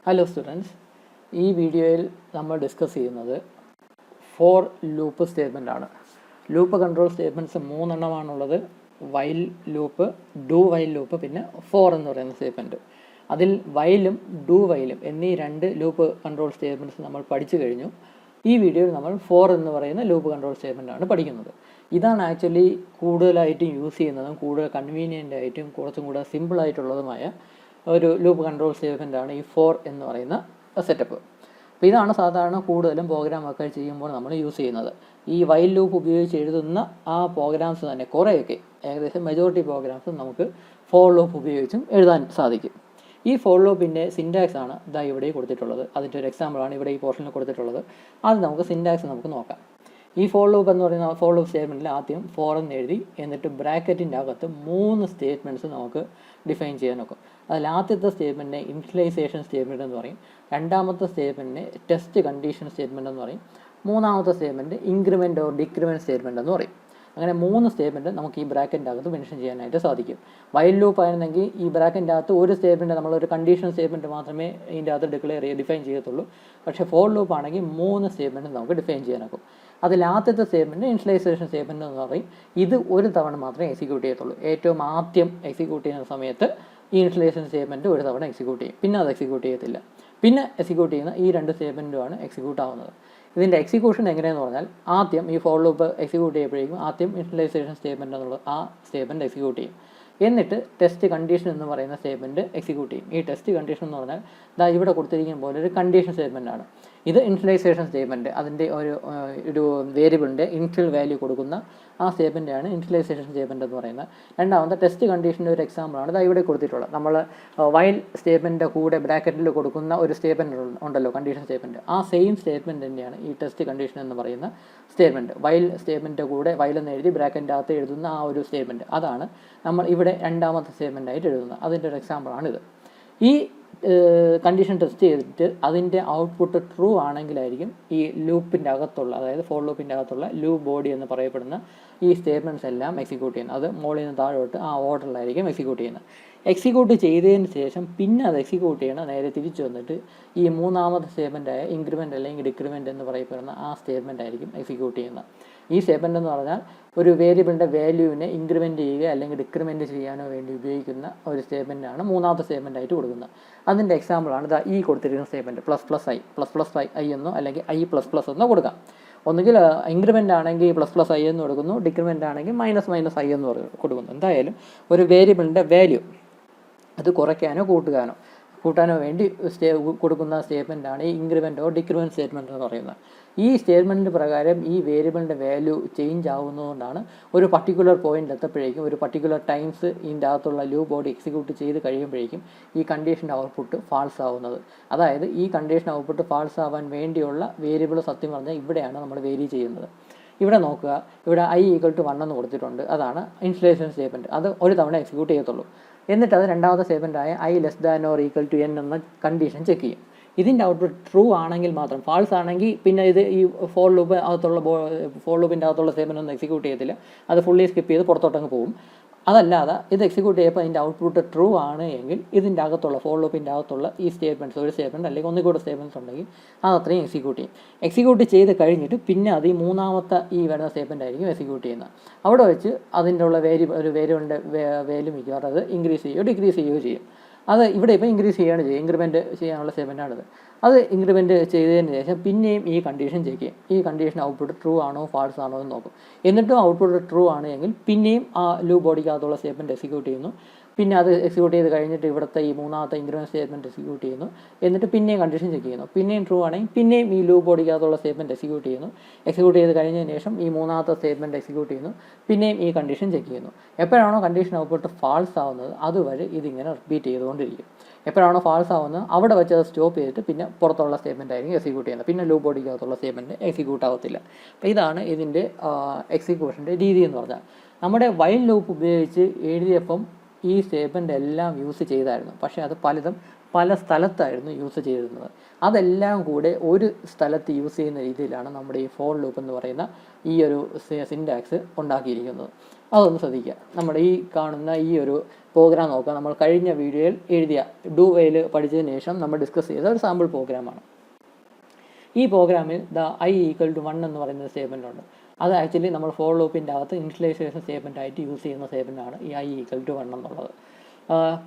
Hello students, ഈ വീഡിയോയിൽ നമ്മൾ ഡിസ്കസ് ചെയ്യുന്നത് ഫോർ ലൂപ്പ് സ്റ്റേറ്റ്മെൻ്റ് ആണ്. ലൂപ്പ് കൺട്രോൾ സ്റ്റേറ്റ്മെൻറ്റ്സ് 3 എണ്ണമാണുള്ളത്. While loop, do while loop, പിന്നെ ഫോർ എന്ന് പറയുന്ന സ്റ്റേറ്റ്മെൻറ്റ്. അതിൽ വൈലും ഡു വൈലും എന്നീ 2 ലൂപ്പ് കൺട്രോൾ സ്റ്റേറ്റ്മെൻറ്റ്സ് നമ്മൾ പഠിച്ചു കഴിഞ്ഞു. ഈ വീഡിയോയിൽ നമ്മൾ ഫോർ എന്ന് പറയുന്ന ലൂപ്പ് കൺട്രോൾ സ്റ്റേറ്റ്മെൻ്റ് ആണ് പഠിക്കുന്നത്. ഇതാണ് ആക്ച്വലി കൂടുതലായിട്ടും യൂസ് ചെയ്യുന്നതും കൂടുതൽ കൺവീനിയൻ്റ് ആയിട്ടും കുറച്ചും കൂടെ സിമ്പിളായിട്ടുള്ളതുമായ ഒരു ലൂപ്പ് കൺട്രോൾ സ്റ്റേറ്റ്മെൻ്റ് ആണ് ഈ ഫോർ എന്ന് പറയുന്ന സെറ്റപ്പ്. അപ്പോൾ ഇതാണ് സാധാരണ കൂടുതലും പ്രോഗ്രാമൊക്കെ ചെയ്യുമ്പോൾ നമ്മൾ യൂസ് ചെയ്യുന്നത്. ഈ വൈൽ ലൂപ്പ് ഉപയോഗിച്ച് എഴുതുന്ന ആ പ്രോഗ്രാംസ് തന്നെ കുറേയൊക്കെ, ഏകദേശം മെജോറിറ്റി പ്രോഗ്രാംസ് നമുക്ക് ഫോർ ലൂപ്പ് ഉപയോഗിച്ചും എഴുതാൻ സാധിക്കും. ഈ ഫോർ ലൂപ്പിൻ്റെ സിൻറ്റാക്സ് ആണ് ഇതാ ഇവിടെ കൊടുത്തിട്ടുള്ളത്. അതിൻ്റെ ഒരു എക്സാമ്പിളാണ് ഇവിടെ ഈ പോർഷനിൽ കൊടുത്തിട്ടുള്ളത്. അത് നമുക്ക് സിൻറ്റാക്സ് നമുക്ക് നോക്കാം. ഈ ഫോർ ലൂപ്പ് എന്ന് പറയുന്ന ഫോർ ലൂപ്പ് സ്റ്റേറ്റ്മെൻറ്റിൽ ആദ്യം ഫോർ എന്ന് എഴുതി, എന്നിട്ട് ബ്രാക്കറ്റിൻ്റെ അകത്ത് 3 സ്റ്റേറ്റ്മെൻറ്റ്സ് നമുക്ക് ഡിഫൈൻ ചെയ്യാൻ നോക്കും. അതിൽ ആദ്യത്തെ സ്റ്റേറ്റ്മെൻറ്റിനെ ഇനിഷ്യലൈസേഷൻ സ്റ്റേറ്റ്മെൻറ്റ് എന്ന് പറയും, രണ്ടാമത്തെ സ്റ്റേറ്റ്മെൻറ്റിനെ ടെസ്റ്റ് കണ്ടീഷൻ സ്റ്റേറ്റ്മെൻറ്റ് എന്ന് പറയും, മൂന്നാമത്തെ statement increment or decrement statement എന്ന് പറയും. അങ്ങനെ 3 സ്റ്റേറ്റ്മെൻറ്റ് നമുക്ക് ഈ ബ്രാക്കറ്റിൻ്റെ അകത്ത് മെൻഷൻ ചെയ്യാനായിട്ട് സാധിക്കും. വൈൽ ലൂപ്പ് ആയിരുന്നെങ്കിൽ ഈ ബ്രാക്കറ്റിൻ്റെ അകത്ത് ഒരു സ്റ്റേറ്റ്മെൻറ്റ്, നമ്മളൊരു കണ്ടീഷൻ സ്റ്റേറ്റ്മെൻറ്റ് മാത്രമേ ഇതിൻ്റെ അകത്ത് ഡിഫൈൻ ചെയ്യത്തുള്ളൂ. പക്ഷേ ഫോർ ലൂപ്പ് ആണെങ്കിൽ 3 സ്റ്റേറ്റ്മെൻറ്റ് നമുക്ക് ഡിഫൈൻ ചെയ്യാനാകും. അതിൽ ആദ്യത്തെ സ്റ്റേറ്റ്മെൻറ്റ് ഇനിഷ്യലൈസേഷൻ സ്റ്റേറ്റ്മെൻറ്റ് എന്ന് പറയും. ഇത് ഒരു തവണ മാത്രമേ എക്സിക്യൂട്ട് ചെയ്യത്തുള്ളൂ. ഏറ്റവും ആദ്യം എക്സിക്യൂട്ട് ചെയ്യുന്ന സമയത്ത് ഈ ഇനിഷ്യലൈസേഷൻ സ്റ്റേറ്റ്മെൻറ്റ് ഒരു തവണ എക്സിക്യൂട്ട് ചെയ്യും, പിന്നെ അത് എക്സിക്യൂട്ട് ചെയ്യത്തില്ല. പിന്നെ എക്സിക്യൂട്ട് ചെയ്യുന്ന ഈ 2 സ്റ്റേറ്റ്മെൻറ്റുമാണ് എക്സിക്യൂട്ട് ആവുന്നത്. ഇതിൻ്റെ എക്സിക്യൂഷൻ എങ്ങനെയെന്ന് പറഞ്ഞാൽ, ആദ്യം ഈ ഫോർ ലൂപ്പ് എക്സിക്യൂട്ട് ചെയ്യുമ്പോഴേക്കും ആദ്യം ഇനിഷ്യലൈസേഷൻ സ്റ്റേറ്റ്മെൻറ്റ് എന്നുള്ളത് ആ സ്റ്റേറ്റ്മെൻറ്റ് എക്സിക്യൂട്ട് ചെയ്യും. എന്നിട്ട് ടെസ്റ്റ് കണ്ടീഷൻ എന്ന് പറയുന്ന സ്റ്റേറ്റ്മെൻറ്റ് എക്സിക്യൂട്ട് ചെയ്യും. ഈ ടെസ്റ്റ് കണ്ടീഷൻ എന്ന് പറഞ്ഞാൽ ദാ ഇവിടെ കൊടുത്തിരിക്കുന്ന പോലെ ഒരു കണ്ടീഷൻ സ്റ്റേറ്റ്മെൻ്റ് ആണ്. ഇത് ഇനിഷ്യലൈസേഷൻ സ്റ്റേറ്റ്മെൻറ്റ്, അതിൻ്റെ ഒരു വേരിയബിളിൻ്റെ ഇനിഷ്യൽ വാല്യൂ കൊടുക്കുന്ന ആ സ്റ്റേറ്റ്മെൻറ്റാണ് ഇനിഷ്യലൈസേഷൻ സ്റ്റേറ്റ്മെൻറ്റ് എന്ന് പറയുന്നത്. രണ്ടാമത്തെ ടെസ്റ്റ് കണ്ടീഷൻ്റെ ഒരു എക്സാമ്പിളാണ് ഇതാ ഇവിടെ കൊടുത്തിട്ടുള്ളത്. നമ്മൾ വൈൽ സ്റ്റേറ്റ്മെൻറ്റിൻ്റെ കൂടെ ബ്രാക്കറ്റിൽ കൊടുക്കുന്ന ഒരു സ്റ്റേറ്റ്മെൻറ്റ് ഉണ്ടല്ലോ, കണ്ടീഷൻ സ്റ്റേറ്റ്മെൻറ്റ്, ആ സെയിം സ്റ്റേറ്റ്മെൻറ്റ് തന്നെയാണ് ഈ ടെസ്റ്റ് കണ്ടീഷൻ എന്ന് പറയുന്ന സ്റ്റേറ്റ്മെൻറ്റ്. വൈൽ സ്റ്റേറ്റ്മെൻറ്റിൻ്റെ കൂടെ വൈൽ എന്ന് എഴുതി ബ്രാക്കറ്റിൻ്റെ അകത്ത് എഴുതുന്ന ആ ഒരു സ്റ്റേറ്റ്മെൻറ്റ്, അതാണ് നമ്മൾ ഇവിടെ രണ്ടാമത്തെ സ്റ്റേറ്റ്മെൻറ്റായിട്ട് എഴുതുന്നത്. അതിൻ്റെ ഒരു എക്സാമ്പിളാണിത്. ഈ കണ്ടീഷൻ ടെസ്റ്റ് ചെയ്തിട്ട് അതിൻ്റെ ഔട്ട്പുട്ട് ട്രൂ ആണെങ്കിലായിരിക്കും ഈ ലൂപ്പിൻ്റെ അകത്തുള്ള, അതായത് ഫോർ ലൂപ്പിൻ്റെ അകത്തുള്ള ലൂപ്പ് ബോഡി എന്ന് പറയപ്പെടുന്ന ഈ സ്റ്റേറ്റ്മെൻറ്റ്സ് എല്ലാം എക്സിക്യൂട്ട് ചെയ്യുന്നത്. അത് മുകളിൽ നിന്ന് താഴോട്ട് ആ ഓർഡറിലായിരിക്കും എക്സിക്യൂട്ട് ചെയ്യുന്നത്. എക്സിക്യൂട്ട് ചെയ്തതിന് ശേഷം പിന്നെ അത് എക്സിക്യൂട്ട് ചെയ്യണം നേരെ തിരിച്ചു വന്നിട്ട് ഈ മൂന്നാമത്തെ സ്റ്റേറ്റ്മെൻറ്റായ ഇൻക്രിമെൻറ്റ് അല്ലെങ്കിൽ ഡിക്രിമെൻറ്റ് എന്ന് പറയപ്പെടുന്ന ആ സ്റ്റേറ്റ്മെൻറ്റ് ആയിരിക്കും എക്സിക്യൂട്ട് ചെയ്യുന്നത്. ഈ സ്റ്റേറ്റ്മെൻറ്റ് എന്ന് പറഞ്ഞാൽ ഒരു വേരിയബിളിൻ്റെ വാല്യൂവിനെ ഇൻക്രിമെൻറ്റ് ചെയ്യുക അല്ലെങ്കിൽ ഡിക്രിമെൻറ്റ് ചെയ്യാനോ വേണ്ടി ഉപയോഗിക്കുന്ന ഒരു സ്റ്റേറ്റ്മെൻറ്റാണ് മൂന്നാമത്തെ സ്റ്റേറ്റ്മെൻറ്റായിട്ട് കൊടുക്കുന്നത്. അതിൻ്റെ എക്സാമ്പിളാണ് ഇതാ ഈ കൊടുത്തിരിക്കുന്ന സ്റ്റേറ്റ്മെൻറ്റ്. പ്ലസ് ഐ എന്നോ അല്ലെങ്കിൽ I++ എന്നോ കൊടുക്കാം. ഒന്നുകിൽ ഇൻക്രിമെൻ്റ് ആണെങ്കിൽ ++i എന്ന് കൊടുക്കുന്നു, ഡിക്രിമെൻ്റ് ആണെങ്കിൽ -i എന്ന് കൊടുക്കുന്നു. എന്തായാലും ഒരു വേരിയബിളിൻ്റെ വാല്യൂ അത് കുറയ്ക്കാനോ കൂട്ടാനോ വേണ്ടി കൊടുക്കുന്ന സ്റ്റേറ്റ്മെൻറ്റാണ് ഈ ഇൻക്രിമെൻ്റ് ഓർ ഡിക്രിമെൻറ്റ് സ്റ്റേറ്റ്മെൻറ്റ് എന്ന് പറയുന്നത്. ഈ സ്റ്റേറ്റ്മെൻറ്റ് പ്രകാരം ഈ വേരിയബിളിൻ്റെ വാല്യൂ ചേഞ്ച് ആവുന്നതുകൊണ്ടാണ് ഒരു പർട്ടിക്കുലർ പോയിൻ്റ് എത്തപ്പോഴേക്കും, ഒരു പർട്ടിക്കുലർ ടൈംസ് ഇതിൻ്റെ അകത്തുള്ള ലൂപ്പ് ബോഡി എക്സിക്യൂട്ട് ചെയ്ത് കഴിയുമ്പോഴേക്കും ഈ കണ്ടീഷൻ്റെ ഔട്ട്പുട്ട് ഫാൾസ് ആവുന്നത്. അതായത് ഈ കണ്ടീഷൻ ഔട്ട്പുട്ട് ഫാൾസ് ആവാൻ വേണ്ടിയുള്ള വേരിയബിൾ സത്യം പറഞ്ഞാൽ ഇവിടെയാണ് നമ്മൾ വേരി ചെയ്യുന്നത്. ഇവിടെ നോക്കുക, ഇവിടെ I=1 എന്ന് കൊടുത്തിട്ടുണ്ട്. അതാണ് ഇനിഷ്യലൈസേഷൻ സ്റ്റേറ്റ്മെൻറ്റ്. അത് ഒരു തവണ എക്സിക്യൂട്ട് ചെയ്യത്തുള്ളൂ. എന്നിട്ട് അത് രണ്ടാമത്തെ സ്റ്റേറ്റ്മെൻറ്റായ I<= കണ്ടീഷൻ ചെക്ക് ചെയ്യും. ഇതിൻ്റെ ഔട്ട്പുട്ട് ട്രൂ ആണെങ്കിൽ മാത്രം, ഫാൾസ് ആണെങ്കിൽ പിന്നെ ഇത് ഈ ഫോർ ലൂപ്പിൻ്റെ അകത്തുള്ള സ്റ്റേറ്റ്മെൻറ്റ് ഒന്നും എക്സിക്യൂട്ട് ചെയ്യത്തില്ല. അത് ഫുള്ളി സ്കിപ്പ് ചെയ്ത് പുറത്തോട്ടങ്ങ് പോകും. അതല്ലാതെ ഇത് എക്സിക്യൂട്ട് ചെയ്യുമ്പോൾ അതിൻ്റെ ഔട്ട്പുട്ട് ട്രൂ ആണ് എങ്കിൽ ഇതിൻ്റെ അകത്തുള്ള ഫോർ ലൂപ്പിൻ്റെ അകത്തുള്ള ഈ സ്റ്റേറ്റ്മെൻറ്റ്സ്, ഒരു സ്റ്റേറ്റ്മെൻറ്റ് അല്ലെങ്കിൽ ഒന്നുകൂടെ സ്റ്റേറ്റ്മെൻറ്റ്സ് ഉണ്ടെങ്കിൽ അത് അത്രയും എക്സിക്യൂട്ട് ചെയ്യും. എക്സിക്യൂട്ട് ചെയ്ത് കഴിഞ്ഞിട്ട് പിന്നെ അത് ഈ മൂന്നാമത്തെ ഈ വരുന്ന സ്റ്റേറ്റ്മെൻറ്റ് ആയിരിക്കും എക്സിക്യൂട്ട് ചെയ്യുന്നത്. അവിടെ വെച്ച് അതിൻ്റെ ഉള്ള വേരിയബിളിൻ്റെ വാല്യൂ മിക്കവാറും അത് ഇൻക്രീസ് ചെയ്യുകയോ ഡിക്രീസ് ചെയ്യുകയോ ചെയ്യും. അത് ഇവിടെ ഇപ്പോൾ ഇൻക്രീസ് ചെയ്യുകയാണ് ചെയ്യുക, ഇൻക്രിമെൻറ്റ് ചെയ്യാനുള്ള സ്റ്റേറ്റ്മെൻറ്റാണിത്. അത് ഇൻക്രിമെൻറ്റ് ചെയ്തതിന് ശേഷം പിന്നെയും ഈ കണ്ടീഷൻ ചെക്ക് ചെയ്യും. ഈ കണ്ടീഷൻ ഔട്ട്പുട്ട് ട്രൂ ആണോ ഫാൾസ് ആണോ എന്ന് നോക്കും. എന്നിട്ടും ഔട്ട്പുട്ട് ട്രൂ ആണെങ്കിൽ പിന്നെയും ആ ലൂപ്പ് ബോഡിക്കകത്തുള്ള സ്റ്റേറ്റ്മെൻറ്റ് എക്സിക്യൂട്ട് ചെയ്യുന്നു. പിന്നെ അത് എക്സിക്യൂട്ട് ചെയ്ത് കഴിഞ്ഞിട്ട് ഇവിടുത്തെ ഈ മൂന്നാമത്തെ ഇൻക്രിമെൻറ്റ് സ്റ്റേറ്റ്മെൻറ്റ് എക്സിക്യൂട്ട് ചെയ്യുന്നു. എന്നിട്ട് പിന്നെയും കണ്ടീഷൻ ചെക്ക് ചെയ്യുന്നു. പിന്നെയും ട്രൂ ആണെങ്കിൽ പിന്നെയും ഈ ലൂപ്പ് ബോഡിക്കകത്തുള്ള സ്റ്റേറ്റ്മെൻറ്റ് എക്സിക്യൂട്ട് ചെയ്യുന്നു. എക്സിക്യൂട്ട് ചെയ്ത് കഴിഞ്ഞതിന് ശേഷം ഈ മൂന്നാമത്തെ സ്റ്റേറ്റ്മെൻറ്റ് എക്സിക്യൂട്ട് ചെയ്യുന്നു. പിന്നെയും ഈ കണ്ടീഷൻ ചെക്ക് ചെയ്യുന്നു. എപ്പോഴാണോ കണ്ടീഷൻ ഔട്ട്പുട്ട് ഫാൾസ് ആവുന്നത് അതുവരെ ഇതിങ്ങനെ റിപ്പീറ്റ് ചെയ്തുകൊണ്ടിരിക്കും. എപ്പോഴാണോ ഫാൾസ് ആവുന്നത് അവിടെ വെച്ച് അത് സ്റ്റോപ്പ് ചെയ്തിട്ട് പിന്നെ പുറത്തുള്ള സ്റ്റേറ്റ്മെൻറ്റ് ആയിരിക്കും എക്സിക്യൂട്ട് ചെയ്യുന്നത്. പിന്നെ ലൂപ്പ് ബോഡിക്കകത്തുള്ള സ്റ്റേറ്റ്മെൻറ്റ് എക്സിക്യൂട്ട് ആവത്തില്ല. അപ്പോൾ ഇതാണ് ഇതിൻ്റെ എക്സിക്യൂഷൻ്റെ രീതി എന്ന് പറഞ്ഞാൽ. നമ്മുടെ വൈൽ ലൂപ്പ് ഉപയോഗിച്ച് എഴുതിയപ്പം ഈ സ്റ്റേറ്റ്മെൻ്റ് എല്ലാം യൂസ് ചെയ്തായിരുന്നു. പക്ഷേ അത് പല സ്ഥലത്തായിരുന്നു യൂസ് ചെയ്തിരുന്നത്. അതെല്ലാം കൂടെ ഒരു സ്ഥലത്ത് യൂസ് ചെയ്യുന്ന രീതിയിലാണ് നമ്മുടെ ഈ ഫോർ ലൂപ്പ് എന്ന് പറയുന്ന ഈ ഒരു സിൻറ്റാക്സ് ഉണ്ടാക്കിയിരിക്കുന്നത്. അതൊന്ന് ശ്രദ്ധിക്കുക. നമ്മുടെ ഈ കാണുന്ന ഈ ഒരു പ്രോഗ്രാം നോക്കുക. നമ്മൾ കഴിഞ്ഞ വീഡിയോയിൽ എഴുതിയ ഡു വൈൽ പഠിച്ചതിന് ശേഷം നമ്മൾ ഡിസ്കസ് ചെയ്ത ഒരു സാമ്പിൾ പ്രോഗ്രാമാണ്. ഈ പ്രോഗ്രാമിൽ i = 1 എന്ന് പറയുന്ന സ്റ്റേറ്റ്മെൻ്റ് ഉണ്ട്. അത് ആക്ച്വലി നമ്മൾ ഫോർ ലൂപ്പിൻ്റെ അകത്ത് ഇനിഷ്യലൈസേഷൻ സ്റ്റേറ്റ്മെൻ്റ് ആയിട്ട് യൂസ് ചെയ്യുന്ന സ്റ്റേറ്റ്മെൻ്റാണ് ഈ i = 1 എന്നുള്ളത്.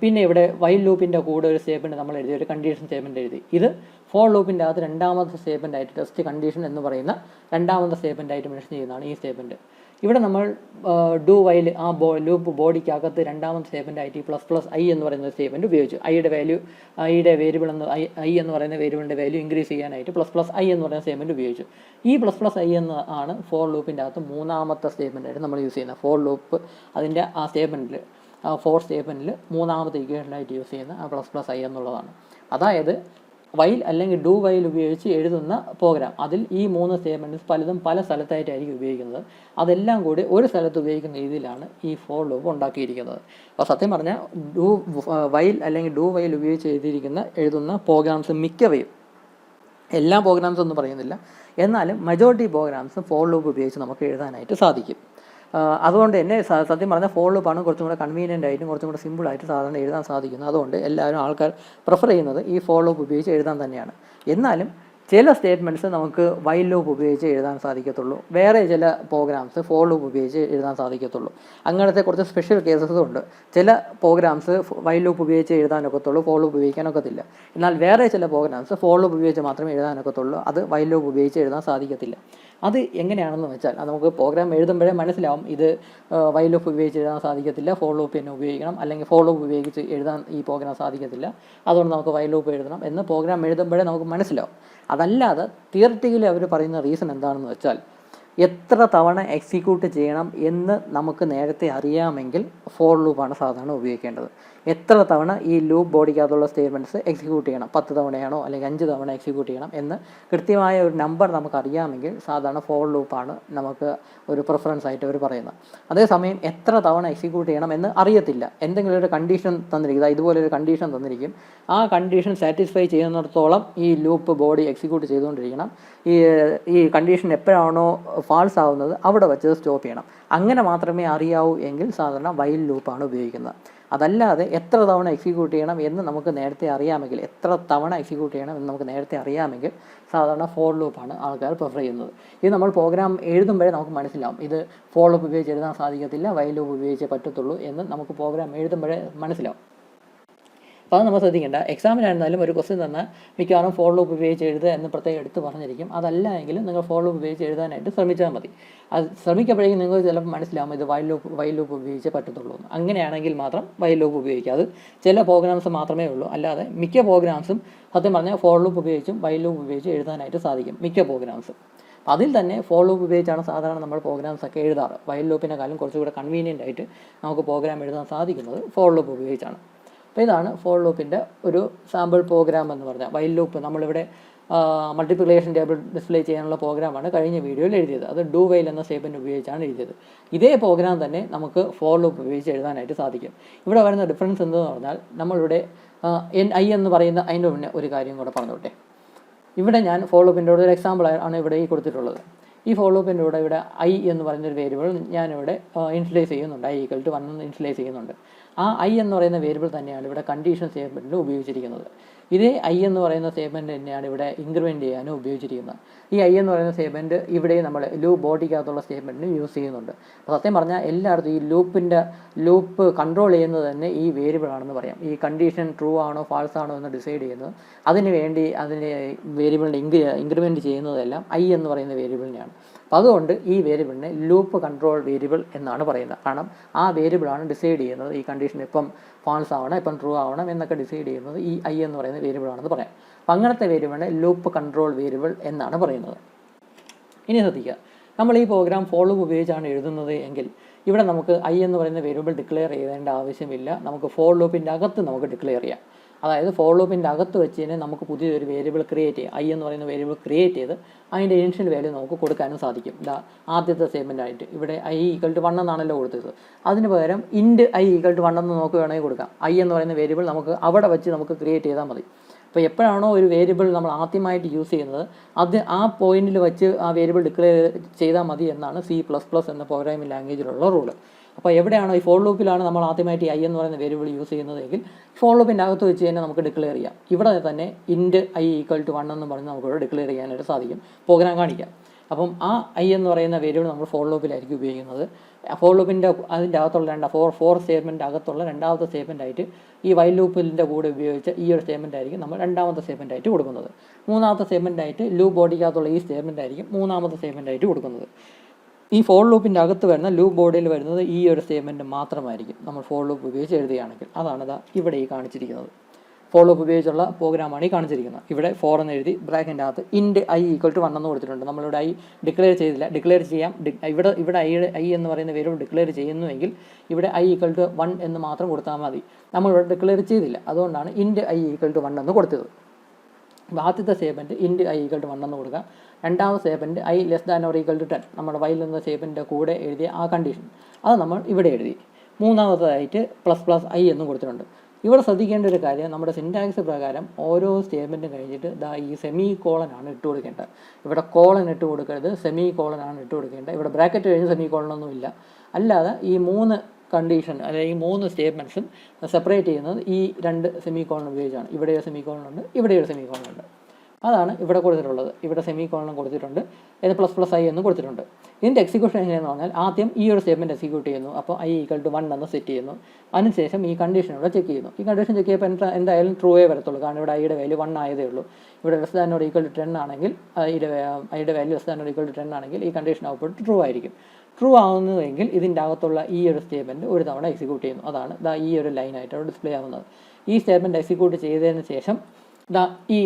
പിന്നെ ഇവിടെ വൈൽ ലൂപ്പിൻ്റെ കൂടെ ഒരു സ്റ്റേറ്റ്മെൻറ്റ് നമ്മൾ എഴുതി, ഒരു കണ്ടീഷൻ സ്റ്റേറ്റ്മെൻറ്റ് എഴുതി. ഇത് ഫോർ ലൂപ്പിൻ്റെ അകത്ത് രണ്ടാമത്തെ സ്റ്റേറ്റ്മെൻ്റ് ആയിട്ട് ടെസ്റ്റ് കണ്ടീഷൻ എന്ന് പറയുന്ന രണ്ടാമത്തെ സ്റ്റേറ്റ്മെൻ്റ് ആയിട്ട് മെൻഷൻ ചെയ്യുന്നതാണ് ഈ സ്റ്റേറ്റ്മെൻറ്റ്. ഇവിടെ നമ്മൾ ഡു വൈൽ ആ ലൂപ്പ് ബോഡിക്കകത്ത് രണ്ടാമത്തെ സ്റ്റേറ്റ്മെൻ്റ് ആയിട്ട് ++i എന്ന് പറയുന്ന സ്റ്റേറ്റ്മെൻറ്റ് ഉപയോഗിച്ചു. ഐയുടെ വേരിയബിൾ i എന്ന് പറയുന്ന വേരിയബിളിൻ്റെ വാല്യൂ ഇൻക്രീസ് ചെയ്യാനായിട്ട് ++i എന്ന് പറയുന്ന സ്റ്റേറ്റ്മെൻറ്റ് ഉപയോഗിച്ചു. ഈ ++i എന്ന് ആണ് ഫോർ ലൂപ്പിൻ്റെ അകത്ത് മൂന്നാമത്തെ സ്റ്റേറ്റ്മെൻറ്റായിട്ട് നമ്മൾ യൂസ് ചെയ്യുന്നത്. ഫോർ ലൂപ്പ് അതിൻ്റെ ആ സ്റ്റേറ്റ്മെൻറ്റിൽ ഫോർ സ്റ്റേറ്റ്മെൻറ്റിൽ മൂന്നാമത്തെ ഇക്വേഷനായിട്ട് യൂസ് ചെയ്യുന്ന ആ ++i എന്നുള്ളതാണ്. അതായത് വൈൽ അല്ലെങ്കിൽ ഡു വൈൽ ഉപയോഗിച്ച് എഴുതുന്ന പ്രോഗ്രാം, അതിൽ ഈ മൂന്ന് സ്റ്റേറ്റ്മെൻറ്റ്സ് പലതും പല സ്ഥലത്തായിട്ടായിരിക്കും ഉപയോഗിക്കുന്നത്. അതെല്ലാം കൂടി ഒരു സ്ഥലത്ത് ഉപയോഗിക്കുന്ന രീതിയിലാണ് ഈ ഫോർ ലൂപ്പ് ഉണ്ടാക്കിയിരിക്കുന്നത്. അപ്പോൾ സത്യം പറഞ്ഞാൽ വൈൽ അല്ലെങ്കിൽ ഡു വൈൽ ഉപയോഗിച്ച് എഴുതുന്ന പ്രോഗ്രാംസ് മിക്കവയും, എല്ലാ പ്രോഗ്രാംസും ഒന്നും പറയുന്നില്ല, എന്നാലും മജോറിറ്റി പ്രോഗ്രാംസ് ഫോർ ലൂപ്പ് ഉപയോഗിച്ച് നമുക്ക് എഴുതാനായിട്ട് സാധിക്കും. അതുകൊണ്ട് തന്നെ സത്യം പറഞ്ഞാൽ ഫോർ ലൂപ്പാണ് കുറച്ചും കൂടെ കൺവീനിയൻ്റ് ആയിട്ടും കുറച്ചും കൂടെ സിമ്പിളായിട്ട് സാധാരണ എഴുതാൻ സാധിക്കുന്നത്. അതുകൊണ്ട് എല്ലാവരും ആൾക്കാർ പ്രിഫർ ചെയ്യുന്നത് ഈ ഫോർ ലൂപ്പ് ഉപയോഗിച്ച് എഴുതാൻ തന്നെയാണ്. എന്നാലും ചില സ്റ്റേറ്റ്മെൻറ്റ്സ് നമുക്ക് വൈൽ ലൂപ്പ് ഉപയോഗിച്ച് എഴുതാൻ സാധിക്കത്തുള്ളൂ, വേറെ ചില പ്രോഗ്രാംസ് ഫോർ ലൂപ്പ് ഉപയോഗിച്ച് എഴുതാൻ സാധിക്കത്തുള്ളൂ. അങ്ങനത്തെ കുറച്ച് സ്പെഷ്യൽ കേസസും ഉണ്ട്. ചില പ്രോഗ്രാംസ് വൈൽ ലൂപ്പ് ഉപയോഗിച്ച് എഴുതാനൊക്കത്തുള്ളൂ, ഫോർ ലൂപ്പ് ഉപയോഗിക്കാനൊക്കത്തില്ല. എന്നാൽ വേറെ ചില പ്രോഗ്രാംസ് ഫോർ ലൂപ്പ് ഉപയോഗിച്ച് മാത്രമേ എഴുതാനൊക്കത്തുള്ളൂ, അത് വൈൽ ലൂപ്പ് ഉപയോഗിച്ച് എഴുതാൻ സാധിക്കത്തില്ല. അത് എങ്ങനെയാണെന്ന് വെച്ചാൽ അത് നമുക്ക് പ്രോഗ്രാം എഴുതുമ്പോഴേ മനസ്സിലാവും. ഇത് വൈൽ ലൂപ്പ് ഉപയോഗിച്ച് എഴുതാൻ സാധിക്കത്തില്ല, ഫോർ ലൂപ്പ് തന്നെ ഉപയോഗിക്കണം, അല്ലെങ്കിൽ ഫോർ ലൂപ്പ് ഉപയോഗിച്ച് എഴുതാൻ ഈ പ്രോഗ്രാം സാധിക്കത്തില്ല, അതുകൊണ്ട് നമുക്ക് വൈൽ ലൂപ്പ് എഴുതണം എന്ന് പ്രോഗ്രാം എഴുതുമ്പോഴേ നമുക്ക് മനസ്സിലാവും. അതല്ലാതെ തിയററ്റിക്കലി അവർ പറയുന്ന റീസൺ എന്താണെന്ന് വെച്ചാൽ എത്ര തവണ എക്സിക്യൂട്ട് ചെയ്യണം എന്ന് നമുക്ക് നേരത്തെ അറിയാമെങ്കിൽ ഫോർ ലൂപ്പാണ് സാധാരണ ഉപയോഗിക്കേണ്ടത്. എത്ര തവണ ഈ ലൂപ്പ് ബോഡിക്കകത്തുള്ള സ്റ്റേറ്റ്മെൻറ്റ്സ് എക്സിക്യൂട്ട് ചെയ്യണം, 10 തവണയാണോ അല്ലെങ്കിൽ 5 തവണ എക്സിക്യൂട്ട് ചെയ്യണം എന്ന് കൃത്യമായ ഒരു നമ്പർ നമുക്ക് അറിയാമെങ്കിൽ സാധാരണ ഫോർ ലൂപ്പാണ് നമുക്ക് ഒരു പ്രിഫറൻസ് ആയിട്ട് അവർ പറയുന്നത്. അതേസമയം എത്ര തവണ എക്സിക്യൂട്ട് ചെയ്യണം എന്ന് അറിയത്തില്ല. എന്തെങ്കിലും ഒരു കണ്ടീഷൻ തന്നിരിക്കും, ഇതുപോലൊരു കണ്ടീഷൻ തന്നിരിക്കും, ആ കണ്ടീഷൻ സാറ്റിസ്ഫൈ ചെയ്യുന്നിടത്തോളം ഈ ലൂപ്പ് ബോഡി എക്സിക്യൂട്ട് ചെയ്തുകൊണ്ടിരിക്കണം. ഈ കണ്ടീഷൻ എപ്പോഴാണോ ഫാൾസ് ആവുന്നത് അവിടെ വെച്ച് സ്റ്റോപ്പ് ചെയ്യണം. അങ്ങനെ മാത്രമേ അറിയാവൂ എങ്കിൽ സാധാരണ വൈൽ ലൂപ്പാണ് ഉപയോഗിക്കുന്നത്. അതല്ലാതെ എത്ര തവണ എക്സിക്യൂട്ട് ചെയ്യണം എന്ന് നമുക്ക് നേരത്തെ അറിയാമെങ്കിൽ സാധാരണ ഫോർ ലൂപ്പാണ് ആൾക്കാർ പ്രിഫർ ചെയ്യുന്നത്. ഇത് നമ്മൾ പ്രോഗ്രാം എഴുതുമ്പോഴേ നമുക്ക് മനസ്സിലാവും, ഇത് ഫോർ ലൂപ്പ് ഉപയോഗിച്ച് എഴുതാൻ സാധിക്കത്തില്ല, വൈൽ ലൂപ്പ് ഉപയോഗിച്ചേ പറ്റത്തുള്ളൂ എന്ന് നമുക്ക് പ്രോഗ്രാം എഴുതുമ്പോഴേ മനസ്സിലാവും. അപ്പോൾ അത് നമ്മൾ ശ്രദ്ധിക്കേണ്ട. എക്സാമിനായിരുന്നാലും ഒരു ക്വസ്റ്റ്യൻ തന്നാൽ മിക്കവാറും ഫോർ ലൂപ്പ് ഉപയോഗിച്ച് എഴുതുക എന്ന് പ്രത്യേകം എടുത്ത് പറഞ്ഞിരിക്കും. അതല്ല എങ്കിലും നിങ്ങൾ ഫോർ ലൂപ്പ് ഉപയോഗിച്ച് എഴുതാനായിട്ട് ശ്രമിച്ചാൽ മതി. അത് ശ്രമിക്കുമ്പോഴേക്കും നിങ്ങൾക്ക് ചിലപ്പോൾ മനസ്സിലാവും ഇത് വൈൽ ലൂപ്പ് ഉപയോഗിച്ചേ പറ്റത്തുള്ളൂ എന്ന്. അങ്ങനെയാണെങ്കിൽ മാത്രം വൈൽ ലൂപ്പ് ഉപയോഗിക്കുക. അത് ചില പ്രോഗ്രാംസ് മാത്രമേ ഉള്ളൂ, അല്ലാതെ മിക്ക പ്രോഗ്രാംസും സത്യം പറഞ്ഞാൽ ഫോർ ലൂപ്പ് ഉപയോഗിച്ചും വൈൽ ലൂപ്പ് ഉപയോഗിച്ച് എഴുതാനായിട്ട് സാധിക്കും മിക്ക പ്രോഗ്രാംസും. അതിൽ തന്നെ ഫോർ ലൂപ്പ് ഉപയോഗിച്ചാണ് സാധാരണ നമ്മൾ പ്രോഗ്രാംസ് ഒക്കെ എഴുതാറ്. വൈൽ ലൂപ്പിനെക്കാളും കുറച്ചുകൂടെ കൺവീനിയൻ്റ് ആയിട്ട് നമുക്ക് പ്രോഗ്രാം എഴുതാൻ സാധിക്കുന്നത് ഫോർ ലൂപ്പ് ഉപയോഗിച്ചാണ്. അപ്പോൾ ഇതാണ് ഫോർ ലൂപ്പിൻ്റെ ഒരു സാമ്പിൾ പ്രോഗ്രാം എന്ന് പറഞ്ഞാൽ. വൈൽ ലൂപ്പ് നമ്മളിവിടെ മൾട്ടിപ്ലിക്കേഷൻ ടേബിൾ ഡിസ്പ്ലേ ചെയ്യാനുള്ള പ്രോഗ്രാമാണ് കഴിഞ്ഞ വീഡിയോയിൽ എഴുതിയത്. അത് ഡു വൈൽ എന്ന സ്റ്റേറ്റ്മെൻറ്റ് ഉപയോഗിച്ചാണ് എഴുതിയത്. ഇതേ പ്രോഗ്രാം തന്നെ നമുക്ക് ഫോർ ലൂപ്പ് ഉപയോഗിച്ച് എഴുതാനായിട്ട് സാധിക്കും. ഇവിടെ വരുന്ന ഡിഫറൻസ് എന്തെന്ന് പറഞ്ഞാൽ നമ്മളിവിടെ i എന്ന് പറയുന്ന അതിൻ്റെ മുന്നേ ഒരു കാര്യം കൂടെ പറഞ്ഞോട്ടെ. ഇവിടെ ഞാൻ ഫോർ ലൂപ്പിൻ്റെ ഒരു എക്സാമ്പിൾ ആണ് ഇവിടെ ഈ കൊടുത്തിട്ടുള്ളത്. ഈ ഫോർ ലൂപ്പിൻ്റെ ഇവിടെ i എന്ന് പറയുന്നൊരു വേരിയബിൾ ഞാനിവിടെ ഇനിഷ്യലൈസ് ചെയ്യുന്നുണ്ട്. i = 1 എന്ന് ഇനിഷ്യലൈസ് ചെയ്യുന്നുണ്ട്. ആ i എന്ന് പറയുന്ന വേരിയബിൾ തന്നെയാണ് ഇവിടെ കണ്ടീഷൻ സ്റ്റേറ്റ്മെൻറ്റിൽ ഉപയോഗിച്ചിരിക്കുന്നത്. ഇതേ i എന്ന് പറയുന്ന സ്റ്റേറ്റ്മെൻറ്റ് തന്നെയാണ് ഇവിടെ ഇൻക്രിമെൻറ്റ് ചെയ്യാനും ഉപയോഗിച്ചിരിക്കുന്നത്. ഈ i എന്ന് പറയുന്ന സ്റ്റേറ്റ്മെൻറ്റ് ഇവിടെ നമ്മൾ ലൂപ്പ് ബോഡിക്കകത്തുള്ള സ്റ്റേറ്റ്മെൻറ്റിന് യൂസ് ചെയ്യുന്നുണ്ട്. അപ്പോൾ സത്യം പറഞ്ഞാൽ എല്ലായിടത്തും ഈ ലൂപ്പ് കൺട്രോൾ ചെയ്യുന്നത് തന്നെ ഈ വേരിയബിൾ ആണെന്ന് പറയാം. ഈ കണ്ടീഷൻ ട്രൂ ആണോ ഫാൾസ് ആണോ എന്ന് ഡിസൈഡ് ചെയ്യുന്നത്, അതിന് വേണ്ടി അതിനെ വേരിയബിളിനെ ഇൻക്രിമെൻറ്റ് ചെയ്യുന്നതെല്ലാം i എന്ന് പറയുന്ന വേരിയബിളിനെയാണ്. അപ്പോൾ അതുകൊണ്ട് ഈ വേരിയബിളിനെ ലൂപ്പ് കൺട്രോൾ വേരിയബിൾ എന്നാണ് പറയുന്നത്. കാരണം ആ വേരിയബിളാണ് ഡിസൈഡ് ചെയ്യുന്നത് ഈ കണ്ടീഷൻ ഇപ്പം ഫാൾസ് ആവണം, ഇപ്പം ട്രൂ ആവണം എന്നൊക്കെ ഡിസൈഡ് ചെയ്യുന്നത് ഈ i എന്ന് പറയുന്ന വേരിയബിളാണെന്ന് പറയാം. അപ്പം അങ്ങനത്തെ വേരിയബിളിനെ ലൂപ്പ് കൺട്രോൾ വേരിയബിൾ എന്നാണ് പറയുന്നത്. ഇനി ശ്രദ്ധിക്കുക, നമ്മൾ ഈ പ്രോഗ്രാം ഫോർ ലൂപ്പ് ഉപയോഗിച്ചാണ് എഴുതുന്നത് എങ്കിൽ ഇവിടെ നമുക്ക് i എന്ന് പറയുന്ന വേരിയബിൾ ഡിക്ലെയർ ചെയ്യേണ്ട ആവശ്യമില്ല. നമുക്ക് ഫോർ ലൂപ്പിൻ്റെ അകത്ത് നമുക്ക് ഡിക്ലെയർ ചെയ്യാം. അതായത് ഫോർ ലൂപ്പിൻ്റെ അകത്ത് വെച്ച് തന്നെ നമുക്ക് പുതിയൊരു വേരിയബിൾ ക്രിയേറ്റ് ചെയ്യാം. i എന്ന് പറയുന്ന വേരിയബിൾ ക്രിയേറ്റ് ചെയ്ത് അതിൻ്റെ ഇനിഷ്യൽ വാല്യൂ നമുക്ക് കൊടുക്കാനും സാധിക്കും. ആദ്യത്തെ സ്റ്റേറ്റ്മെൻ്റ് ആയിട്ട് ഇവിടെ i = 1 എന്നാണല്ലോ കൊടുത്തത്. അതിന് പകരം int i = 1 എന്ന് നമുക്ക് വേണമെങ്കിൽ കൊടുക്കാം. i എന്ന് പറയുന്ന വേരിയബിൾ നമുക്ക് അവിടെ വെച്ച് നമുക്ക് ക്രിയേറ്റ് ചെയ്താൽ മതി. അപ്പോൾ എപ്പോഴാണോ ഒരു വേരിയബിൾ നമ്മൾ ആദ്യമായിട്ട് യൂസ് ചെയ്യുന്നത് അത് ആ പോയിന്റിൽ വെച്ച് ആ വേരിയബിൾ ഡിക്ലെയർ ചെയ്താൽ മതി എന്നാണ് C++ എന്ന പ്രോഗ്രാമിംഗ് ലാംഗ്വേജിലുള്ള റൂള്. അപ്പോൾ എവിടെയാണോ ഈ ഫോർ ലൂപ്പിലാണ് നമ്മൾ ആദ്യമായിട്ട് ഈ ഐ എന്ന് പറയുന്ന വേരിയബിൾ യൂസ് ചെയ്യുന്നതെങ്കിൽ ഫോർ ലൂപ്പിൻ്റെ അകത്ത് വെച്ച് തന്നെ നമുക്ക് ഡിക്ലെയർ ചെയ്യാം. ഇവിടെ തന്നെ ഇൻറ്റ് ഐ ഈക്വൽ ടു 1 എന്ന് പറഞ്ഞ് നമുക്കിവിടെ ഡിക്ലെയർ ചെയ്യാനായിട്ട് സാധിക്കും. പ്രോഗ്രാം കാണിക്കാം. അപ്പം ആ ഐ എന്ന് പറയുന്ന വേരിയബിൾ നമ്മൾ ഫോർ ലൂപ്പിലായിരിക്കും ഉപയോഗിക്കുന്നത്. ഫോർ ലൂപ്പിൻ്റെ അതിൻ്റെ അകത്തുള്ള ഫോർ സ്റ്റേറ്റ്മെൻറ്റ് അകത്തുള്ള രണ്ടാമത്തെ സ്റ്റേറ്റ്മെൻ്റ് ആയിട്ട് ഈ വൈൽ ലൂപ്പിൻ്റെ കൂടെ ഉപയോഗിച്ച ഈ ഒരു സ്റ്റേറ്റ്മെൻ്റ് ആയിരിക്കും നമ്മൾ രണ്ടാമത്തെ സ്റ്റേറ്റ്മെൻ്റ് ആയിട്ട് കൊടുക്കുന്നത്. മൂന്നാമത്തെ സ്റ്റേറ്റ്മെൻ്റ് ആയിട്ട് ലൂപ്പ് ബോഡിക്കകത്തുള്ള ഈ സ്റ്റേറ്റ്മെൻ്റ് ആയിരിക്കും മൂന്നാമത്തെ സ്റ്റേറ്റ്മെൻ്റ് ആയിട്ട് കൊടുക്കുന്നത്. ഈ ഫോർ ലൂപ്പിൻ്റെ അകത്ത് വരുന്ന ലൂപ്പ് ബോഡിയിൽ വരുന്നത് ഈ ഒരു സ്റ്റേറ്റ്മെൻറ്റ് മാത്രമായിരിക്കും നമ്മൾ ഫോർ ലൂപ്പ് ഉപയോഗിച്ച് എഴുതുകയാണെങ്കിൽ. അതാണ് ഇവിടെ ഈ കാണിച്ചിരിക്കുന്നത്. ഫോർ ലൂപ്പ് ഉപയോഗിച്ചുള്ള പ്രോഗ്രാമാണ് ഈ കാണിച്ചിരിക്കുന്നത്. ഇവിടെ 4 എന്ന് എഴുതി ബ്രാക്കറ്റിൻ്റെ അകത്ത് ഇൻറ്റ് ഐ ഈക്വൽ ടു 1 എന്ന് കൊടുത്തിട്ടുണ്ട്. നമ്മളിവിടെ ഐ ഡിക്ലെയർ ചെയ്തില്ല, ഡിക്ലെയർ ചെയ്യാം. ഇവിടെ ഐ എന്ന് പറയുന്ന വേരിയബിൾ ഡിക്ലെയർ ചെയ്യുന്നുവെങ്കിൽ ഇവിടെ ഐ ഈക്വൽ ടു 1 എന്ന് മാത്രം കൊടുത്താൽ മതി. നമ്മളിവിടെ ഡിക്ലെയർ ചെയ്തില്ല, അതുകൊണ്ടാണ് ഇൻറ്റ് ഐ ഈക്വൽ ടു 1 എന്ന് കൊടുത്തത്. ആദ്യത്തെ statement int i equal to 1 എന്ന് കൊടുക്കാം. രണ്ടാമത്തെ statement i less than or equal to 10 നമ്മുടെ വൈൽ എന്ന സ്റ്റേറ്റ്മെൻറ്റിൻ്റെ കൂടെ എഴുതിയ ആ കണ്ടീഷൻ അത് നമ്മൾ ഇവിടെ എഴുതി. മൂന്നാമതായിട്ട് പ്ലസ് ഐ എന്നും കൊടുത്തിട്ടുണ്ട്. ഇവിടെ ശ്രദ്ധിക്കേണ്ട ഒരു കാര്യം, നമ്മുടെ സിൻറ്റാക്സ് പ്രകാരം ഓരോ സ്റ്റേറ്റ്മെൻറ്റും കഴിഞ്ഞിട്ട് ഈ സെമി കോളനാണ് ഇട്ട് കൊടുക്കേണ്ടത്. ഇവിടെ കോളൻ ഇട്ട് കൊടുക്കരുത്, സെമി കോളനാണ് ഇട്ട് കൊടുക്കേണ്ടത്. ഇവിടെ ബ്രാക്കറ്റ് കഴിഞ്ഞ് സെമി കോളനൊന്നും ഇല്ല. അല്ലാതെ ഈ 3 കണ്ടീഷൻ അല്ലെങ്കിൽ 3 സ്റ്റേറ്റ്മെൻറ്റ്സും സെപ്പറേറ്റ് ചെയ്യുന്നത് ഈ 2 സെമി കോളൻ ഉപയോഗിച്ചാണ്. ഇവിടെ ഒരു സെമി കോളൻ ഉണ്ട്, ഇവിടെ ഒരു സെമി കോളൻ ഉണ്ട്. അതാണ് ഇവിടെ കൊടുത്തിട്ടുള്ളത്. ഇവിടെ സെമി കോളൻ കൊടുത്തിട്ടുണ്ട്, ഇത് പ്ലസ് ഐ എന്ന് കൊടുത്തിട്ടുണ്ട്. ഇതിൻ്റെ എക്സിക്യൂഷൻ എങ്ങനെയെന്ന് പറഞ്ഞാൽ ആദ്യം ഈ ഒരു സ്റ്റേറ്റ്മെൻറ്റ് എക്സിക്യൂട്ട് ചെയ്യുന്നു. അപ്പോൾ ഐ ഈക്വൽ ടു 1 എന്ന് സെറ്റ് ചെയ്യുന്നു. അതിനുശേഷം ഈ കണ്ടീഷൻ ഇവിടെ ചെക്ക് ചെയ്യുന്നു. ഈ കണ്ടീഷൻ ചെക്ക് ചെയ്യുമ്പോൾ എന്തായാലും ട്രൂവേ വരത്തുള്ളൂ, കാരണം ഇവിടെ ഐയുടെ വാല്യൂ 1 ആയതേ ഉള്ളൂ. ഇവിടെ less than or equal to 10 ആണെങ്കിൽ ഐയുടെ value less than or equal to 10 ആണെങ്കിൽ ഈ കണ്ടീഷൻ ഔട്ട്പുട്ട് ട്രൂ ആയിരിക്കും. ട്രൂ ആവുന്നതെങ്കിൽ ഇതിൻ്റെ അകത്തുള്ള ഈ ഒരു സ്റ്റേറ്റ്മെൻറ്റ് ഒരു തവണ എക്സിക്യൂട്ട് ചെയ്യുന്നു. അതാണ് ഈ ഒരു ലൈനായിട്ട് ഡിസ്പ്ലേ ആവുന്നത്. ഈ സ്റ്റേറ്റ്മെൻറ്റ് എക്സിക്യൂട്ട് ചെയ്തതിന് ശേഷം ഈ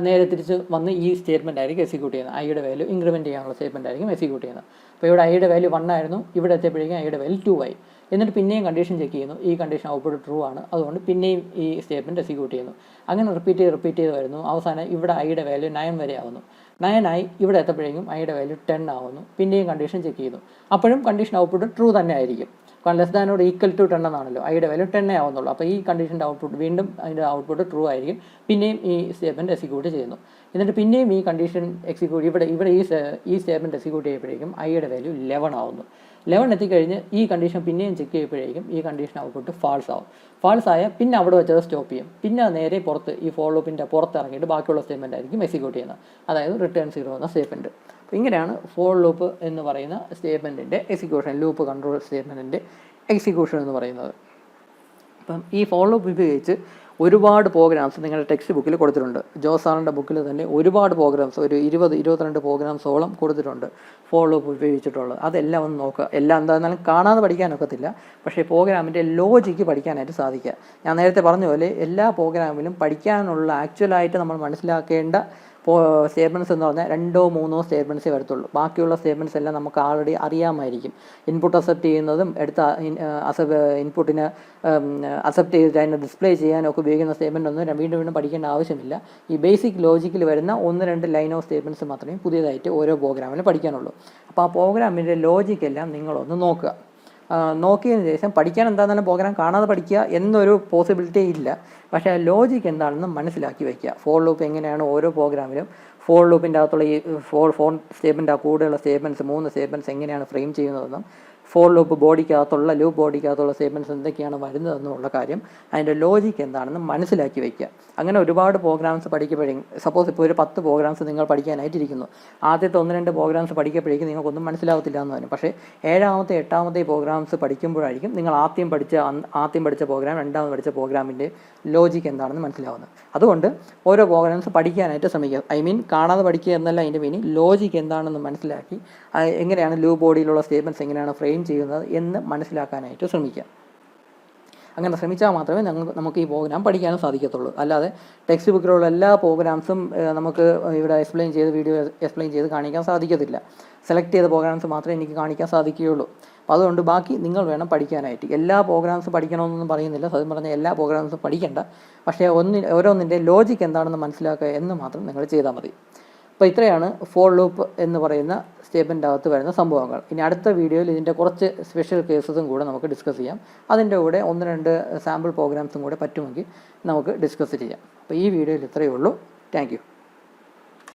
നേരെ തിരിച്ച് വന്ന് ഈ സ്റ്റേറ്റ്മെൻറ്റ് ആയിരിക്കും എക്സിക്യൂട്ട് ചെയ്യുന്നത്. ഐയുടെ വാല്യൂ ഇൻക്രിമെൻറ്റ് ചെയ്യാനുള്ള സ്റ്റേറ്റ്മെൻറ്റ് ആയിരിക്കും എക്സിക്യൂട്ട് ചെയ്യുന്നത്. അപ്പോൾ ഇവിടെ ഐയുടെ വാല്യൂ 1 ആയിരുന്നു, ഇവിടെ എത്തിയപ്പോഴേക്കും ഐയുടെ വാല്യൂ 2 ആയി. എന്നിട്ട് പിന്നെയും കണ്ടീഷൻ ചെക്ക് ചെയ്യുന്നു. ഈ കണ്ടീഷൻ ഔട്ട്പുട്ട് ട്രൂ ആണ്, അതുകൊണ്ട് പിന്നെയും ഈ സ്റ്റേറ്റ്മെൻറ്റ് എക്സിക്യൂട്ട് ചെയ്യുന്നു. അങ്ങനെ റിപ്പീറ്റ് ചെയ്ത് വരുന്നു. അവസാനം ഇവിടെ ഐയുടെ വാല്യൂ 9 വരെ ആവുന്നു. 9 ആയി. ഇവിടെ എത്തപ്പോഴേക്കും ഐയുടെ വാല്യൂ 10 ആവുന്നു. പിന്നെയും കണ്ടീഷൻ ചെക്ക് ചെയ്യുന്നു. അപ്പോഴും കണ്ടീഷൻ ഔട്ട്പുട്ട് ട്രൂ തന്നെ ആയിരിക്കും. കാരണം ലെസ് ദാനോട് ഈക്വൽ ടു 10 എന്നാണല്ലോ, ഐയുടെ വാല്യൂ 10 ആവുന്നുള്ളൂ. അപ്പോൾ ഈ കണ്ടീഷൻ്റെ ഔട്ട്പുട്ട് വീണ്ടും അതിൻ്റെ ഔട്ട്പുട്ട് ട്രൂ ആയിരിക്കും. പിന്നെയും ഈ സ്റ്റേറ്റ്മെൻറ്റ് എക്സിക്യൂട്ട് ചെയ്യുന്നു. എന്നിട്ട് പിന്നെയും ഈ കണ്ടീഷൻ എക്സിക്യൂട്ട് ഇവിടെ ഈ സ്റ്റേറ്റ്മെൻറ്റ് എക്സിക്യൂട്ട് ചെയ്യുമ്പോഴേക്കും ഐയുടെ വാല്യൂ 11 ആവുന്നു. 11 എത്തിക്കഴിഞ്ഞ് ഈ കണ്ടീഷൻ പിന്നെയും ചെക്ക് ചെയ്യുമ്പോഴേക്കും ഈ കണ്ടീഷൻ ഔട്ട്പുട്ട് ഫാൾസ് ആവും. ഫാൾസ് ആയാൽ പിന്നെ അവിടെ വെച്ചത് സ്റ്റോപ്പ് ചെയ്യും. പിന്നെ നേരെ പുറത്ത് ഈ ഫോർ ലൂപ്പിൻ്റെ പുറത്ത് ഇറങ്ങിയിട്ട് ബാക്കിയുള്ള സ്റ്റേറ്റ്മെൻറ്റ് ആയിരിക്കും എക്സിക്യൂട്ട് ചെയ്യുന്നത്, അതായത് റിട്ടേൺ 0 എന്ന സ്റ്റേറ്റ്മെൻറ്റ്. അപ്പോൾ ഇങ്ങനെയാണ് ഫോർ ലൂപ്പ് എന്ന് പറയുന്ന സ്റ്റേറ്റ്മെൻറ്റിൻ്റെ എക്സിക്യൂഷൻ, ലൂപ്പ് കൺട്രോൾ സ്റ്റേറ്റ്മെൻറ്റിൻ്റെ എക്സിക്യൂഷൻ എന്ന് പറയുന്നത്. അപ്പം ഈ ഫോർ ലൂപ്പ് ഉപയോഗിച്ച് ഒരുപാട് പ്രോഗ്രാംസ് നിങ്ങളുടെ ടെക്സ്റ്റ് ബുക്കിൽ കൊടുത്തിട്ടുണ്ട്. ജോസാറിൻ്റെ ബുക്കിൽ തന്നെ ഒരുപാട് പ്രോഗ്രാംസ്, ഒരു 20-22 പ്രോഗ്രാംസോളം കൊടുത്തിട്ടുണ്ട് ഫോർ ലൂപ്പ് ഉപയോഗിച്ചിട്ടുള്ളത്. അതെല്ലാം ഒന്ന് നോക്കുക. എല്ലാം എന്താണെന്നാലും കാണാതെ പഠിക്കാനൊക്കത്തില്ല, പക്ഷേ പ്രോഗ്രാമിൻ്റെ ലോജിക്ക് പഠിക്കാനായിട്ട് സാധിക്കുക. ഞാൻ നേരത്തെ പറഞ്ഞ പോലെ എല്ലാ പ്രോഗ്രാമിലും പഠിക്കാനുള്ള ആക്ച്വലായിട്ട് നമ്മൾ മനസ്സിലാക്കേണ്ട സ്റ്റേറ്റ്മെൻറ്റ്സ് എന്ന് പറഞ്ഞാൽ 2-3 സ്റ്റേറ്റ്മെൻറ്റ്സേ വരത്തുള്ളൂ. ബാക്കിയുള്ള സ്റ്റേറ്റ്മെൻറ്റ്സ് എല്ലാം നമുക്ക് ആൾറെഡി അറിയാമായിരിക്കും. ഇൻപുട്ട് അക്സെപ്റ്റ് ചെയ്യുന്നതും എടുത്ത ഇൻപുട്ടിനെ അക്സെപ്റ്റ് ചെയ്തിട്ട് അതിനെ ഡിസ്പ്ലേ ചെയ്യാനൊക്കെ ഉപയോഗിക്കുന്ന സ്റ്റേറ്റ്മെൻറ്റ് ഒന്നും വീണ്ടും പഠിക്കേണ്ട ആവശ്യമില്ല. ഈ ബേസിക് ലോജിക്കിൽ വരുന്ന 1-2 ലൈൻ ഓഫ് സ്റ്റേറ്റ്മെൻറ്റ്സ് മാത്രമേ പുതിയതായിട്ട് ഓരോ പ്രോഗ്രാമിലും പഠിക്കാനുള്ളൂ. അപ്പോൾ ആ പ്രോഗ്രാമിൻ്റെ ലോജിക്കെല്ലാം നിങ്ങളൊന്ന് നോക്കുക. നോക്കിയതിന് ശേഷം പഠിക്കാൻ എന്താണെന്നാലും പ്രോഗ്രാം കാണാതെ പഠിക്കുക എന്നൊരു പോസിബിലിറ്റി ഇല്ല. പക്ഷേ ആ ലോജിക്ക് എന്താണെന്ന് മനസ്സിലാക്കി വയ്ക്കുക. ഫോർ ലൂപ്പ് എങ്ങനെയാണ് ഓരോ പ്രോഗ്രാമിലും ഫോർ ലൂപ്പിൻ്റെ അകത്തുള്ള ഈ ഫോർ സ്റ്റേറ്റ്മെൻറ്റ് കൂടെയുള്ള സ്റ്റേറ്റ്മെൻറ്റ്സ് 3 സ്റ്റേറ്റ്മെൻറ്റ്സ് എങ്ങനെയാണ് ഫ്രെയിം ചെയ്യുന്നതെന്നും ഫോർ ലൂപ്പ് ബോഡിക്കകത്തുള്ള ലൂപ്പ് ബോഡിക്കകത്തുള്ള സ്റ്റേറ്റ്മെൻറ്റ്സ് എന്തൊക്കെയാണ് വരുന്നതെന്നുള്ള കാര്യം അതിൻ്റെ ലോജിക്ക് എന്താണെന്ന് മനസ്സിലാക്കി വയ്ക്കുക. അങ്ങനെ ഒരുപാട് പ്രോഗ്രാംസ് പഠിക്കുമ്പോഴേക്കും, സപ്പോസ് ഇപ്പോൾ ഒരു 10 പ്രോഗ്രാംസ് നിങ്ങൾ പഠിക്കാനായിട്ടിരിക്കുന്നു. ആദ്യത്തെ 1-2 പ്രോഗ്രാംസ് പഠിക്കുമ്പോഴേക്കും നിങ്ങൾക്കൊന്നും മനസ്സിലാവത്തില്ല എന്ന് വരും. പക്ഷേ 7-ാമത്തെ 8-ാമത്തെ പ്രോഗ്രാംസ് പഠിക്കുമ്പോഴായിരിക്കും നിങ്ങൾ ആദ്യം പഠിച്ച പ്രോഗ്രാം, രണ്ടാമത് പഠിച്ച പ്രോഗ്രാമിൻ്റെ ലോജിക്ക് എന്താണെന്ന് മനസ്സിലാവുന്നത്. അതുകൊണ്ട് ഓരോ പ്രോഗ്രാംസ് പഠിക്കാനായിട്ട് ശ്രമിക്കുക. കാണാതെ പഠിക്കുക എന്നല്ല അതിൻ്റെ മീനിങ്. ലോജിക്ക് എന്താണെന്ന് മനസ്സിലാക്കി എങ്ങനെയാണ് ലൂപ്പ് ബോഡിയിലുള്ള സ്റ്റേറ്റ്മെൻറ്റ്സ് എങ്ങനെയാണ് ഫ്രെയിം ചെയ്യുന്നത് എന്ന് മനസ്സിലാക്കാനായിട്ട് ശ്രമിക്കുക. അങ്ങനെ ശ്രമിച്ചാൽ മാത്രമേ നമുക്ക് ഈ പ്രോഗ്രാം പഠിക്കാനും സാധിക്കത്തുള്ളൂ. അല്ലാതെ ടെക്സ്റ്റ് ബുക്കിലുള്ള എല്ലാ പ്രോഗ്രാംസും നമുക്ക് ഇവിടെ വീഡിയോ എക്സ്പ്ലെയിൻ ചെയ്ത് കാണിക്കാൻ സാധിക്കത്തില്ല. സെലക്ട് ചെയ്ത പ്രോഗ്രാംസ് മാത്രമേ എനിക്ക് കാണിക്കാൻ സാധിക്കുകയുള്ളൂ. അപ്പോൾ അതുകൊണ്ട് ബാക്കി നിങ്ങൾ വേണം പഠിക്കാനായിട്ട്. എല്ലാ പ്രോഗ്രാംസും പഠിക്കണമെന്നൊന്നും പറയുന്നില്ല, സത്യം പറഞ്ഞാൽ എല്ലാ പ്രോഗ്രാംസും പഠിക്കേണ്ട. പക്ഷേ ഓരോന്നിൻ്റെ ലോജിക്ക് എന്താണെന്ന് മനസ്സിലാക്കുക എന്ന് മാത്രം നിങ്ങൾ ചെയ്താൽ മതി. അപ്പോൾ ഇത്രയാണ് ഫോർ ലൂപ്പ് എന്ന് പറയുന്ന സ്റ്റേറ്റ്മെൻറ്റ് അകത്ത് വരുന്ന സംഭവങ്ങൾ. ഇനി അടുത്ത വീഡിയോയിൽ ഇതിൻ്റെ കുറച്ച് സ്പെഷ്യൽ കേസസും കൂടെ നമുക്ക് ഡിസ്കസ് ചെയ്യാം. അതിൻ്റെ കൂടെ 1-2 സാമ്പിൾ പ്രോഗ്രാംസും കൂടെ പറ്റുമെങ്കിൽ നമുക്ക് ഡിസ്കസ് ചെയ്യാം. അപ്പോൾ ഈ വീഡിയോയിൽ ഇത്രയേ ഉള്ളൂ. Thank you.